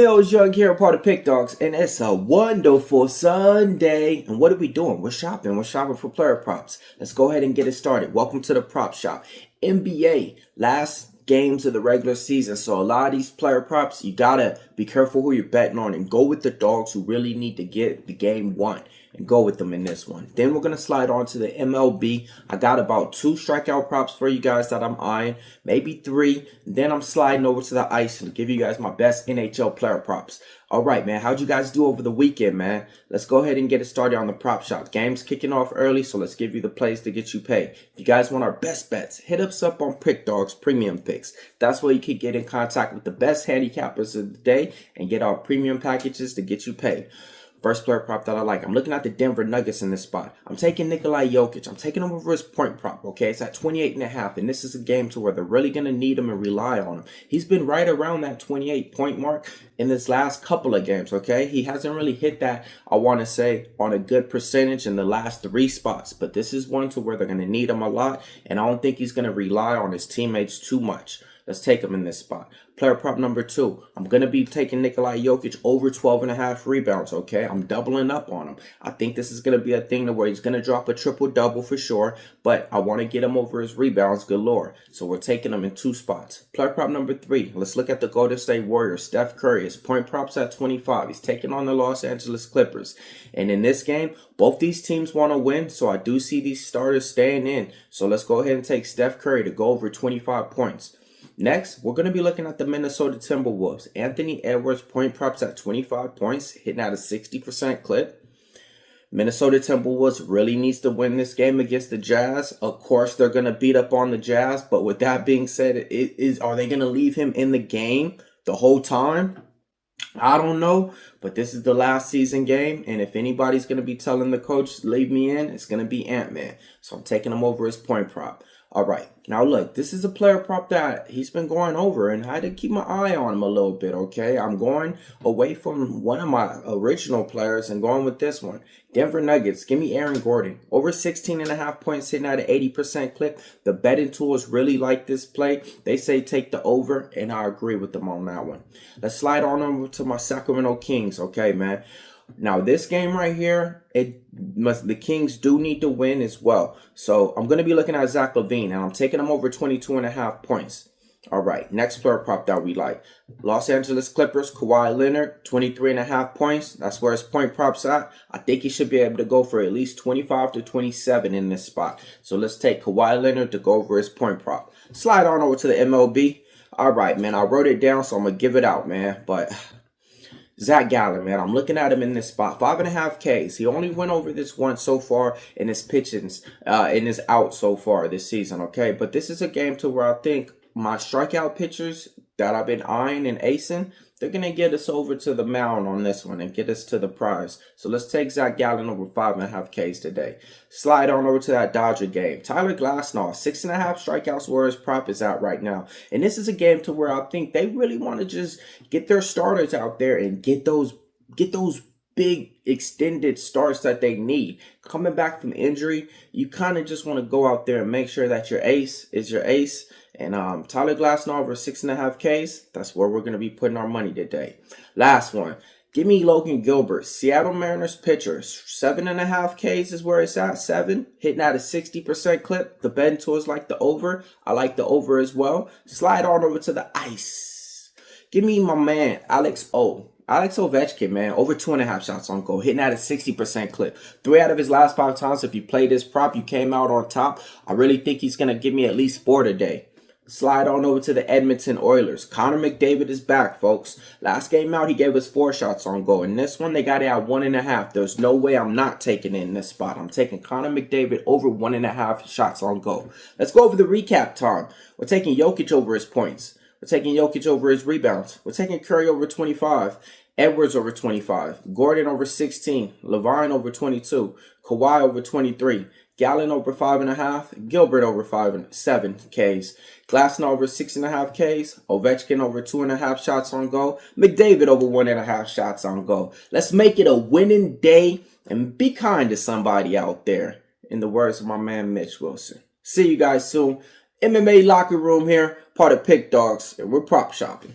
Millz Young here, part of Pick Dawgz, and it's a wonderful Sunday. And what are we doing? We're shopping. We're shopping for player props. Let's go ahead and get it started. Welcome to the prop shop. NBA, last games of the regular season. So a lot of these player props, you gotta be careful who you're betting on and go with the dogs who really need to get the game won. And go with them in this one. Then we're going to slide on to the MLB. I got about 2 strikeout props for you guys that I'm eyeing. Maybe 3. Then I'm sliding over to the ice to give you guys my best NHL player props. Alright, man. How'd you guys do over the weekend, man? Let's go ahead and get it started on the prop shop. Game's kicking off early, so let's give you the plays to get you paid. If you guys want our best bets, hit us up on PickDawgz Premium Picks. That's where you can get in contact with the best handicappers of the day and get our premium packages to get you paid. First player prop that I like. I'm looking at the Denver Nuggets in this spot. I'm taking Nikola Jokic. I'm taking him over his point prop, okay? It's at 28.5, and this is a game to where they're really going to need him and rely on him. He's been right around that 28-point mark in this last couple of games, okay? He hasn't really hit that, I want to say, on a good percentage in the last 3 spots, but this is one to where they're going to need him a lot, and I don't think he's going to rely on his teammates too much. Let's take him in this spot. Player prop number 2. I'm going to be taking Nikola Jokic over 12.5 rebounds, okay? I'm doubling up on him. I think this is going to be a thing where he's going to drop a triple-double for sure, but I want to get him over his rebounds galore. So we're taking him in 2 spots. Player prop number 3. Let's look at the Golden State Warriors. Steph Curry, his point props at 25. He's taking on the Los Angeles Clippers. And in this game, both these teams want to win, so I do see these starters staying in. So let's go ahead and take Steph Curry to go over 25 points. Next, we're going to be looking at the Minnesota Timberwolves. Anthony Edwards point props at 25 points, hitting at a 60% clip. Minnesota Timberwolves really needs to win this game against the Jazz. Of course, they're going to beat up on the Jazz, but with that being said, are they going to leave him in the game the whole time? I don't know, but this is the last season game, and if anybody's going to be telling the coach, leave me in, it's going to be Ant-Man. So I'm taking him over his point prop. All right, now look, this is a player prop that he's been going over, and I had to keep my eye on him a little bit, okay? I'm going away from one of my original players and going with this one. Denver Nuggets, give me Aaron Gordon. Over 16.5 points, hitting at an 80% clip. The betting tools really like this play. They say take the over, and I agree with them on that one. Let's slide on over to my Sacramento Kings, okay, man? Now, this game right here, the Kings do need to win as well. So, I'm going to be looking at Zach LaVine, and I'm taking him over 22.5 points. All right, next player prop that we like. Los Angeles Clippers, Kawhi Leonard, 23.5 points. That's where his point prop's at. I think he should be able to go for at least 25 to 27 in this spot. So, let's take Kawhi Leonard to go over his point prop. Slide on over to the MLB. All right, man, I wrote it down, so I'm going to give it out, man. But Zach Gallen, man, I'm looking at him in this spot. 5.5 Ks. He only went over this once so far in his pitchings, in his out so far this season, okay? But this is a game to where I think my strikeout pitchers that I've been eyeing and acing, they're going to get us over to the mound on this one and get us to the prize. So let's take Zach Gallen over 5.5 Ks today. Slide on over to that Dodger game. Tyler Glasnow, 6.5 strikeouts where his prop is at right now. And this is a game to where I think they really want to just get their starters out there and get those big extended starts that they need. Coming back from injury, you kind of just want to go out there and make sure that your ace is your ace. And Tyler Glasnow over 6.5 Ks. That's where we're going to be putting our money today. Last one. Give me Logan Gilbert. Seattle Mariners pitcher. 7.5 Ks is where it's at. 7. Hitting at a 60% clip. The betting tools like the over. I like the over as well. Slide on over to the ice. Give me my man, Alex Ovechkin, man, over 2.5 shots on goal, hitting at a 60% clip. 3 out of his last 5 times, if you played this prop, you came out on top. I really think he's going to give me at least 4 today. Slide on over to the Edmonton Oilers. Connor McDavid is back, folks. Last game out, he gave us 4 shots on goal. In this one, they got it at 1.5. There's no way I'm not taking it in this spot. I'm taking Connor McDavid over 1.5 shots on goal. Let's go over the recap time. We're taking Jokic over his points. We're taking Jokic over his rebounds. We're taking Curry over 25. Edwards over 25. Gordon over 16. LaVine over 22. Kawhi over 23. Gallen over 5.5. Gilbert over 7 Ks. Glasnow over 6.5 Ks. Ovechkin over 2.5 shots on goal. McDavid over 1.5 shots on goal. Let's make it a winning day and be kind to somebody out there. In the words of my man Mitch Wilson. See you guys soon. MMA Locker Room here, part of Pick Dawgz, and we're prop shopping.